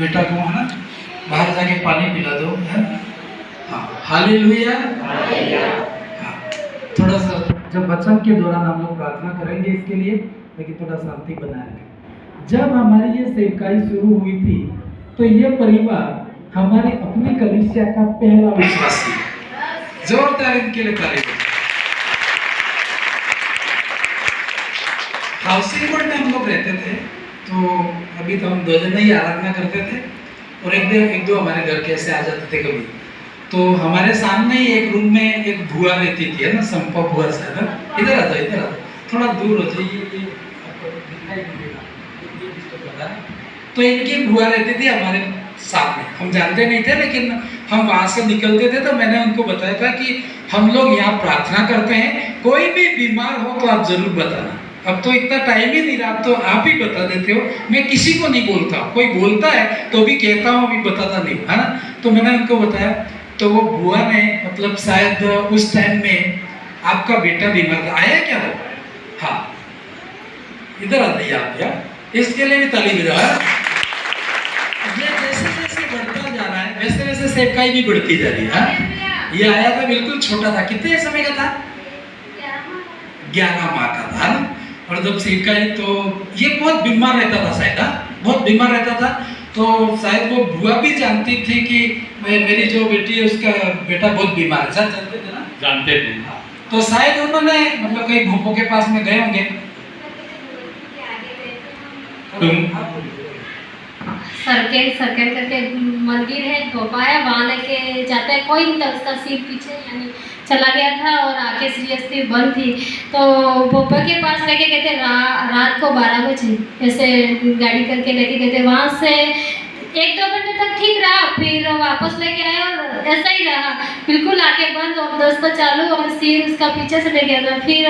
बेटा को है ना बाहर जाके पानी पिला दो, है। हाँ, हालेलुया। हाँ, थोड़ा सा जब वचन के दौरान हम लोग प्रार्थना करेंगे इसके लिए, लेकिन थोड़ा शांति बनाए रखें। जब हमारी ये सेवकाई शुरू हुई थी तो ये परिवार हमारे अपने कलीसिया का पहला विश्वासी। जोरदार इनके लिए तारीफ। हाउसिंग बोर्ड में हम लोग रहते थे, तो अभी तो हम 2 जन ही आराधना करते थे और एक दो हमारे घर के ऐसे आ जाते थे कभी। तो हमारे सामने ही एक रूम में एक बुआ रहती थी, है ना, संपा बुआ साहब। इधर आ जाओ, इधर आ जाओ, थोड़ा दूर हो जाइए, ये आपको दिखाई देगा, ये किसको पता है। तो इनकी बुआ रहती थी हमारे सामने, हम जानते नहीं थे, लेकिन हम वहाँ से निकलते थे तो मैंने उनको बताया था कि हम लोग यहाँ प्रार्थना करते हैं, कोई भी बीमार हो तो आप जरूर बताना। अब तो इतना टाइम ही नहीं रहा, तो आप ही बता देते हो, मैं किसी को नहीं बोलता, कोई बोलता है तो भी कहता हूँ, अभी बताता नहीं, है ना। तो मैंने उनको बताया, तो वो बुआ ने मतलब शायद उस टाइम में आपका बेटा बीमार था, आया क्या वो? हाँ, इधर आ जाइए आप यार, इसके लिए भी ताली बजाओ। ये जैसे जैसे बढ़ता जा रहा है वैसे वैसे सेवकाई भी बढ़ती जा रही है। ये आया था बिल्कुल छोटा था, कितने समय का था? 11 माह का था ना। और जब सेवकाई, तो ये बहुत बीमार रहता था शायद, बहुत बीमार रहता था। तो शायद वो बुआ भी जानती थी कि मेरी जो बेटी है उसका बेटा बहुत बीमार है, सर जानते थे ना? जानते थे। तो शायद उन्होंने मतलब कहीं भूपों के पास में गए होंगे। सर्किट करके मंदिर है, भोपा है, वहाँ लेके जाते हैं, कोई नहीं था, उसका सिर पीछे यानी चला गया था और आंखें सीरियसली बंद थी। तो भोपा के पास लेके गए थे, रात को 12 बजे ऐसे गाड़ी करके लेके गए थे। वहाँ से 1-2 घंटे तक ठीक रहा, फिर वापस लेके आए और ऐसा ही रहा, बिल्कुल आंखें बंद और दस्त चालू और सिर उसका पीछे से ले गया था। फिर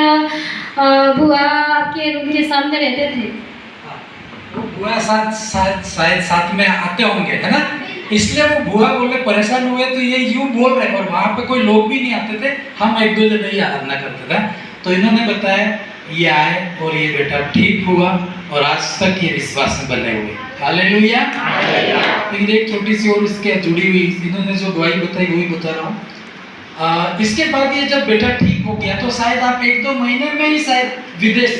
बुआ के रूम के सामने रहते थे, बुआ शायद साथ में आते होंगे, है ना, इसलिए वो बुआ बोले परेशान हुए तो ये यूं बोल रहे, और वहाँ पे कोई लोग भी नहीं आते थे, हम 1-2 जन ही आराधना करते थे। तो इन्होंने बताया ये आए और ये बेटा ठीक हुआ और आज तक ये विश्वास में बने हुए। हालेलुया। लेकिन एक छोटी सी और इसके जुड़ी हुई, इन्होंने जो दवाई बताई वही बता रहा हूँ। इसके बाद ये जब बेटा ठीक हो गया तो शायद आप 1-2 महीने में ही शायद विदेश,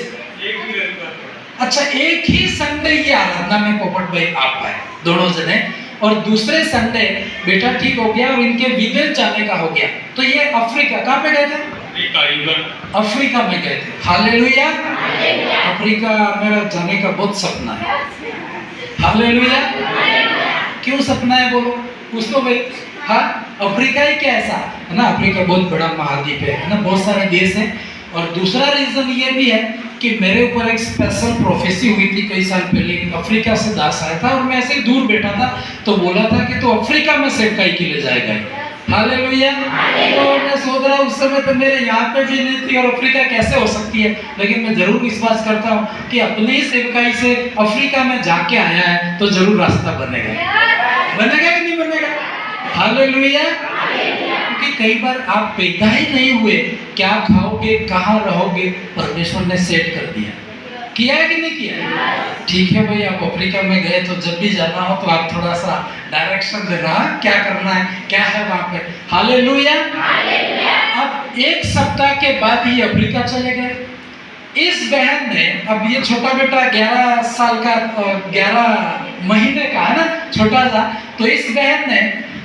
अच्छा एक ही संडे ये आराधना में पोपट भाई आप आए दोनों जने, और दूसरे संडे बेटा ठीक हो गया और इनके विदेश जाने का हो गया। तो ये अफ्रीका, कहाँ पे गए थे? अफ्रीका में गए थे। हालेलुया। अफ्रीका मेरा जाने का बहुत सपना है। हालेलुया। क्यों सपना है बोलो, पूछ लो भाई। हाँ, अफ्रीका ही क्या ऐसा है ना, अफ्रीका बहुत बड़ा महाद्वीप है ना, बहुत सारे देश हैं। और दूसरा रीजन ये भी है कि मेरे ऊपर एक स्पेशल प्रोफेसी हुई थी कई साल पहले। अफ्रीका से दास आया था और मैं ऐसे ही दूर बैठा था, तो बोला था कि तो अफ्रीका में सेवकाई के लिए जाएगा। हालेलुया। तो मैं सोच रहा उस समय तो मेरे यहाँ पे भी नहीं थी और अफ्रीका कैसे हो सकती है, लेकिन मैं जरूर विश्वास करता हूँ कि अपनी ही सेवकाई से अफ्रीका में जाके आया है तो जरूर रास्ता बनेगा। बनेगा कि नहीं बनेगा? हालेलुया। क्योंकि कई बार आप पैदा ही नहीं हुए, क्या खाओगे, कहाँ रहोगे, परमेश्वर ने सेट कर दिया। किया है कि नहीं किया? ठीक है भाई, आप अफ्रीका में गए तो जब भी जाना हो तो आप थोड़ा सा डायरेक्शन देना, क्या करना है, क्या है वहाँ पे। हालेलुया। अब 1 सप्ताह के बाद ही अफ्रीका चले गए। इस बहन ने, अब ये छोटा बेटा 11 साल का, 11 महीने का है ना, छोटा सा, तो इस बहन ने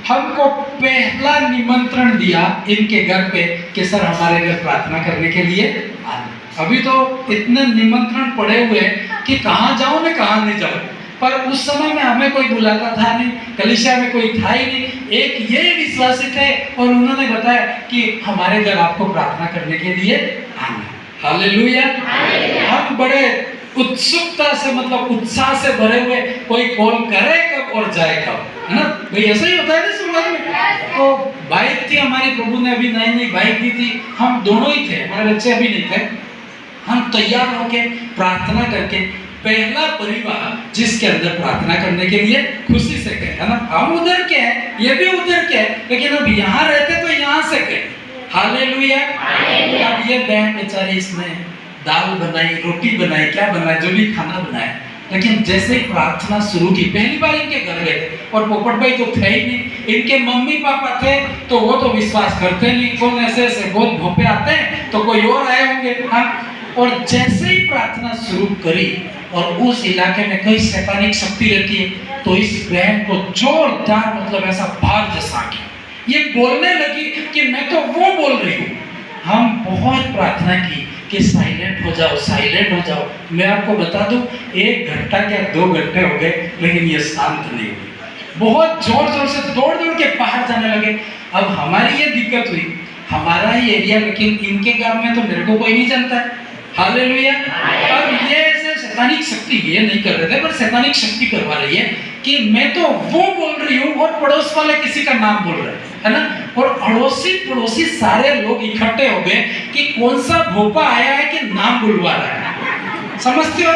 हमको पहला निमंत्रण दिया इनके घर पे कि सर हमारे घर प्रार्थना करने के लिए आना। अभी तो इतने निमंत्रण पड़े हुए कि कहाँ जाऊँ ना कहाँ नहीं जाऊँ, पर उस समय में हमें कोई बुलाता था नहीं, कलीसिया में कोई था ही नहीं। एक ये विश्वासी थे और उन्होंने बताया कि हमारे घर आपको प्रार्थना करने के लिए आना। हालेलुया। हम बड़े उत्सुकता से, मतलब उत्साह से भरे हुए, कोई कॉल करे कब और जाए कब, है ना भाई, ऐसा ही होता है ना शुरुआत में। तो बाइक थी हमारी, प्रभु ने अभी नई बाइक दी थी, हम दोनों ही थे, हमारे बच्चे अभी नहीं थे। हम तैयार होके प्रार्थना करके, पहला परिवार जिसके अंदर प्रार्थना करने के लिए खुशी से गए, है ना। हम उधर के हैं, ये भी उधर के हैं, लेकिन अब यहाँ रहते तो यहाँ से गए। हालेलुया। अब ये बहन बेचारी इसने दाल बनाई, रोटी बनाई, क्या बनाया, जो भी खाना बनाया, लेकिन जैसे ही प्रार्थना शुरू की, पहली बार इनके घर गए थे और पोपट भाई तो थे ही नहीं, इनके मम्मी पापा थे तो वो तो विश्वास करते नहीं, कौन ऐसे ऐसे बहुत भोपे आते हैं तो कोई और आए होंगे। हाँ, और जैसे ही प्रार्थना शुरू करी और उस इलाके में कई शैतानिक शक्ति रहती है, तो इस बहन को जोरदार मतलब ऐसा भार जैसा आ गया। ये बोलने लगी कि मैं तो वो बोल रही हूँ। हम बहुत प्रार्थना की कि साइलेंट हो जाओ, साइलेंट हो जाओ। मैं आपको बता दूं, 1 घंटा या 2 घंटे हो गए लेकिन ये शांत नहीं हुई। बहुत जोर जोर से दौड़ दौड़ के बाहर जाने लगे। अब हमारी ये दिक्कत हुई, हमारा ही एरिया, लेकिन इनके गांव में तो मेरे को कोई नहीं जानता है। हालेलुया। अब ये ऐसे शैतानिक शक्ति ये नहीं कर रहे थे, पर शैतानिक शक्ति करवा रही है कि मैं तो वो बोल रही हूँ और पड़ोस वाले किसी का नाम बोल रहे हैं, है ना। और अड़ोसी पड़ोसी सारे लोग इकट्ठे हो गए कि कौन सा भोपा आया है कि नाम बुलवा रहा है, समझते हो।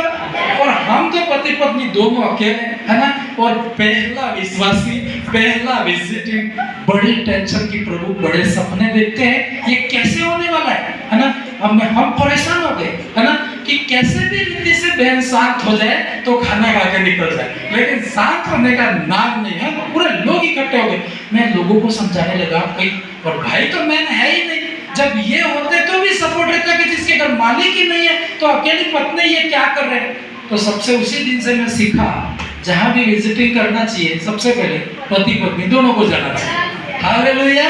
और हम तो पति पत्नी दोनों अकेले, है ना। और पहला विश्वासी, पहला विजिटिंग, बड़ी टेंशन की प्रभु बड़े सपने देखते हैं, ये कैसे होने वाला है ना। हम परेशान हो गए, है ना, कि कैसे भी रीति से बहन शांत हो जाए तो खाना खा के निकल जाए, लेकिन शांत होने का नाम नहीं है। तो पूरे लोग इकट्ठे हो गए। मैं लोगों को समझाने लगा कहीं, और भाई तो मैन है ही नहीं। जब ये होते तो भी सपोर्ट रहता कि जिसके घर मालिक ही नहीं है तो अकेली पत्नी ये क्या कर रहे हैं। तो सबसे उसी दिन से मैं सीखा, जहां भी विजिटिंग करना चाहिए सबसे पहले पति पत्नी दोनों को जाना चाहिए। हालेलुया।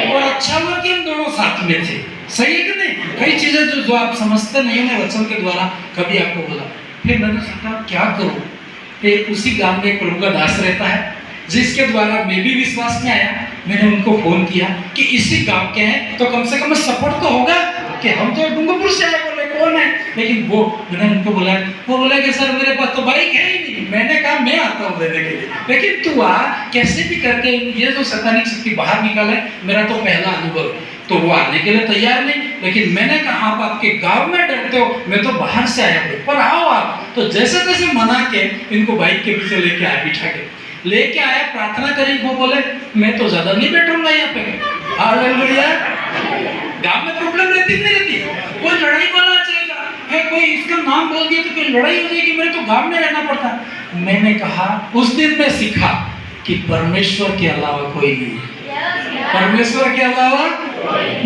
और अच्छा हुआ कि हम दोनों साथ में थे, सही है कि नहीं। कई चीजें जो आप समझते नहीं हो, मैं वचन के द्वारा कभी आपको बोला। फिर मैंने सोचा क्या करूं। उसी गांव में एक प्रभु का दास रहता है जिसके द्वारा मैं भी विश्वास में आया। मैंने उनको फोन किया कि इसी गांव के हैं तो कम से कम सपोर्ट तो होगा, कि हम तो डूंगरपुर से आए, बोले कौन है। लेकिन वो, मैंने उनको बोला, वो बोला कि सर मेरे पास तो बाइक है ही नहीं। मैंने कहा मैं आता हूँ देने के लिए, लेकिन तू आ, कैसे भी करके ये जो शैतानिक शक्ति बाहर निकाले। मेरा तो पहला अनुभव है। तो वो आने के लिए तैयार नहीं, लेकिन मैंने कहा आप आपके गांव में डरते हो, मैं तो बाहर से आया हूँ, पर आओ आप। तो जैसे तैसे मना के इनको बाइक के पीछे लेके आया, बिठा के लेके आया, प्रार्थना करी। वो बोले मैं तो ज्यादा नहीं बैठूंगा यहाँ पे। हालेलुया। गांव में प्रॉब्लम रहती नहीं रहती, कोई लड़ाई वाला चलेगा है, कोई इसका नाम बोल दिया तो कोई लड़ाई हो जाएगी, मेरे तो गांव में रहना पड़ता। मैंने कहा, उस दिन मैं सीखा कि परमेश्वर के अलावा कोई नहीं, परमेश्वर के अलावा।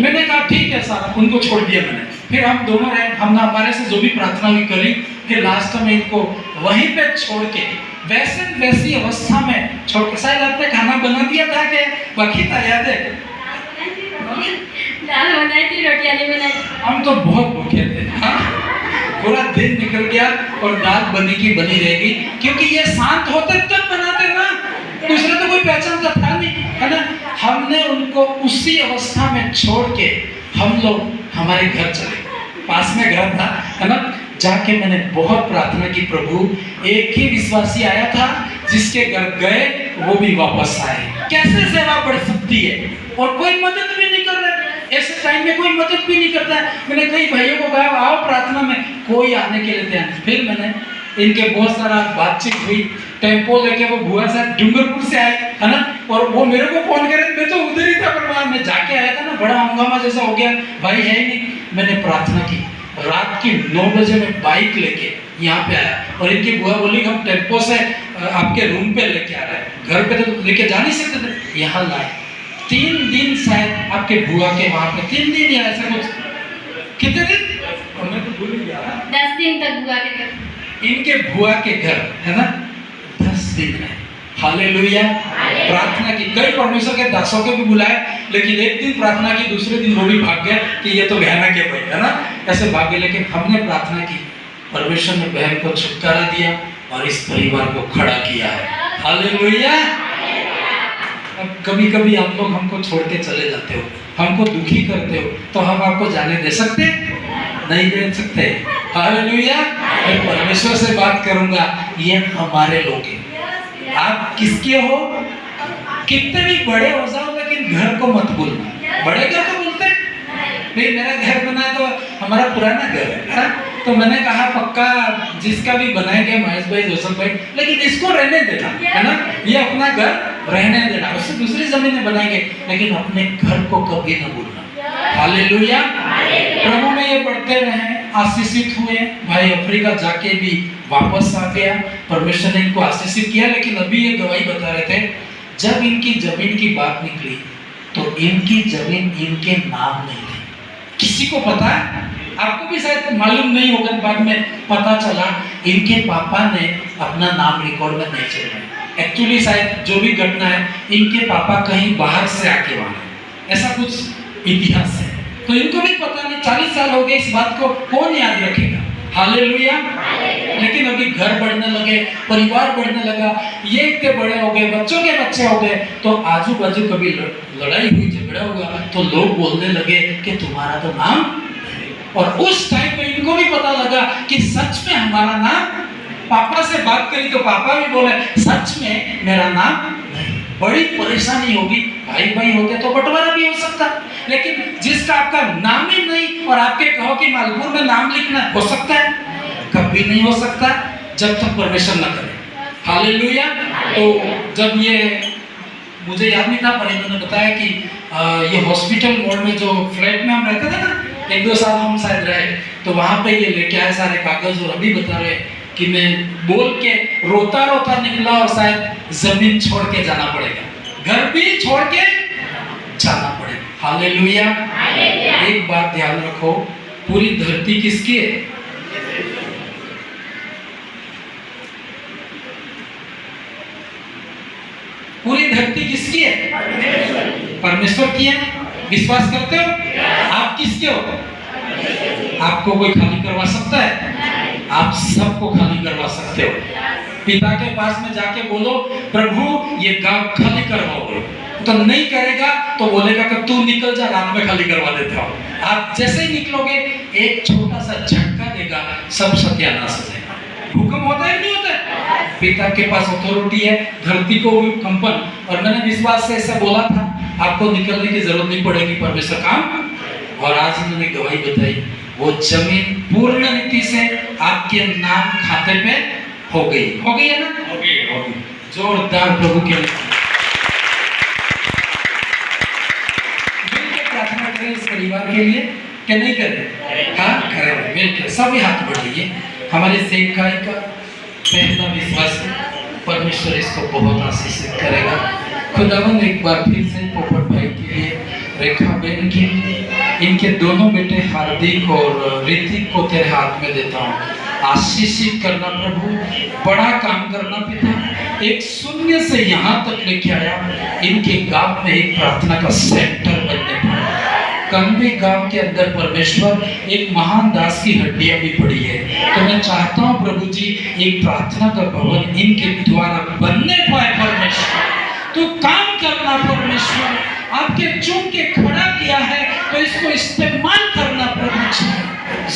मैंने कहा ठीक है सारा, उनको छोड़ दिया मैंने। फिर हम दोनों रहे, हमने हमारे से जो भी प्रार्थना भी करी, फिर लास्ट में इनको वहीं पे छोड़ के वैसी अवस्था में छोड़ के, शायद आपने खाना बना दिया था कि बाकी था, याद है। दाल बनाई थी, रोटियां नहीं बनाई। हम तो बहुत भूखे थे। हाँ? पूरा दिन निकल गया और दाल बनी की बनी रहेगी, क्योंकि ये शांत होते तब बनाते ना, दूसरे तो कोई पहचान का था नहीं, है ना। हमने उनको उसी अवस्था में छोड़ के हम लोग हमारे घर चले, पास में घर था, है ना। जाके मैंने बहुत प्रार्थना की, प्रभु एक ही विश्वासी आया था जिसके घर गए वो भी वापस आए। कैसे सेवा बढ़ सकती है और कोई मदद भी नहीं कर रहा है। ऐसे टाइम में कोई मदद भी नहीं करता है। मैंने कई भाइयों को कहा आओ प्रार्थना में, कोई आने के लिए तैयार। फिर मैंने इनके बहुत सारा बातचीत हुई, टेम्पो लेके वो बुआ साहब डूंगरपुर से आए, है ना। और वो मेरे को फोन करे, मैं तो उधर ही था, पर वहां मैं जाके आया था ना, बड़ा हंगामा जैसा हो गया, भाई है ही नहीं। मैंने प्रार्थना की, रात की 9 बजे में बाइक लेके यहाँ पे आया, और इनकी बुआ बोली हम टेम्पो से आपके रूम पे लेके आ रहे हैं, घर पे तो लेके जा नहीं सकते थे, यहाँ लाए। 3 दिन शायद आपके बुआ के वहां पे, 3 दिन या ऐसा कुछ, कितने दिन मैं तो भूल गया, 10 दिन तक बुआ के घर, इनके बुआ के घर, है ना, 10 दिन है। हालेलुया। प्रार्थना की, कई परमेश्वर के दासों को भी बुलाए, लेकिन एक दिन प्रार्थना की, दूसरे दिन वो भी भाग गए कि ये तो भयानक है भाई, है ना, ऐसे भाग गए। लेकिन हमने प्रार्थना की, परमेश्वर ने बहन को छुटकारा दिया और इस परिवार को खड़ा किया है। हालेलुया। अब कभी कभी आप लोग हमको छोड़ के चले जाते हो, हमको दुखी करते हो, तो हम आपको जाने दे सकते नहीं, दे सकते। हालेलुया। मैं परमेश्वर से बात करूंगा, ये हमारे लोग हैं। आप किसके हो, कितने भी बड़े हो जाओ, लेकिन घर को मत भूलना। बड़े घर को बोलते नहीं, मेरा घर बना तो हमारा पुराना घर है, तो मैंने कहा पक्का जिसका भी बनाएंगे महेश भाई, जोसफ भाई, लेकिन इसको रहने देना, है ना, ये अपना घर रहने देना, उससे दूसरी जमीनें बनाएंगे, लेकिन अपने घर को कभी न भूलना। हालेलुया। प्रभु में ये बढ़ते रहे। आशीषित हुए। भाई अफ्रीका जाके भी वापस आ गया, परमेश्वर ने इनको आशीषित किया। लेकिन अभी ये गवाही बता रहे थे, जब इनकी जमीन की बात निकली तो इनकी जमीन इनके नाम नहीं थी। किसी को पता है? आपको भी शायद मालूम नहीं होगा, बाद में पता चला इनके पापा ने अपना नाम रिकॉर्ड में नहीं चलवाया। एक्चुअली शायद जो भी घटना है, इनके पापा कहीं बाहर से आके वहां, ऐसा कुछ इतिहास है। तो इनको भी पता नहीं, 40 साल हो गए, इस बात को कौन याद रखेगा? हालेलुया। लेकिन अभी घर बढ़ने लगे, परिवार बढ़ने लगा, ये इतने बड़े हो गए, बच्चों के बच्चे हो गए, तो आजू बाजू कभी लड़ाई हुई, झगड़ा हुआ, तो लोग बोलने लगे कि तुम्हारा तो नाम। और उस टाइम पे इनको भी पता लगा कि सच में हमारा नाम, पापा से बात करी तो पापा भी बोले सच में मेरा नाम नहीं। बड़ी परेशानी होगी, भाई भाई होते तो बंटवारा भी हो सकता, लेकिन जिसका आपका नाम ही नहीं और आपके कहो कि मालपुर में नाम लिखना, हो सकता है? कभी नहीं हो सकता जब तक परमेश्वर न करे। हालेलुया। तो जब ये मुझे याद नहीं था, पर इन्होंने बताया कि ये हॉस्पिटल मोड़ में जो फ्लैट में हम रहते थे ना, 1-2 साल हम शायद रहे, तो वहां पे ये लेके आए सारे कागज। और अभी बता रहे कि मैं बोल के रोता रोता निकला और शायद जमीन छोड़ के जाना पड़ेगा, घर भी छोड़ के जाना पड़ेगा। हालेलुया। एक बात ध्यान रखो, पूरी धरती किसकी है? पूरी धरती किसकी है? परमेश्वर की है। विश्वास करते हो? आप किसके हो? आपको कोई खाली करवा सकता है? आप सबको खाली करवा सकते हो। पिता के पास में जाके बोलो, प्रभु ये गांव खाली करवाओ, तो नहीं करेगा तो बोलेगा कि तू निकल जा, रात में खाली करवा देता हूँ। आप जैसे ही निकलोगे, एक छोटा सा झटका देगा, सब सत्यानाश हो जाएगा। भूकंप होता है नहीं होता है? पिता के पास अथॉरिटी है, धरती को कंपन। और मैंने विश्वास से ऐसा बोला था, आपको निकलने की जरूरत नहीं पड़ेगी, परमेश्वर काम। और आज इन्होंने गवाही बताई, वो जमीन पूर्ण रीति से आपके नाम खाते पे हो गई है ना? हो गई। जोरदार प्रभु के लिए मिलकर प्रार्थना करें इस परिवार के लिए, क्या नहीं करें? हाँ करें, मिलकर सभी हाथ बढ़ाइए। हमारे सेवकाई का पहला विश्वास है, परमेश्वर इसको बहुत आशीषित करेगा। खुदावंद एक बार फिर से पोपट भाई के लिए, रेखा बहन के लिए, इनके दोनों बेटे हार्दिक और ऋतिक को तेरे हाथ में देता हूँ। आशीषित करना प्रभु, बड़ा काम करना पिता। एक शून्य से यहाँ तक लेके आया, इनके गांव में एक प्रार्थना का सेंटर बनने पाया। कंबी गांव के अंदर परमेश्वर एक महान दास की हड्डियां भी पड़ी है, तो मैं चाहता हूँ प्रभु जी, एक प्रार्थना का भवन इनके द्वारा बनने पाए। परमेश्वर तू काम करना, परमेश्वर आपके चुन के खड़ा किया है तो इसको इस्तेमाल करना प्रभु जी,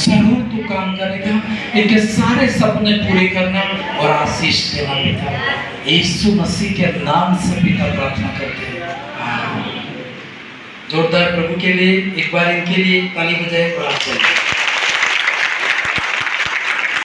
जरूर तू काम करेगा। इनके सारे सपने पूरे करना और आशीष देना पिता, यीशु मसीह के नाम से पिता प्रार्थना करते हैं। जोरदार प्रभु के लिए एक बार इनके लिए ताली बजाए और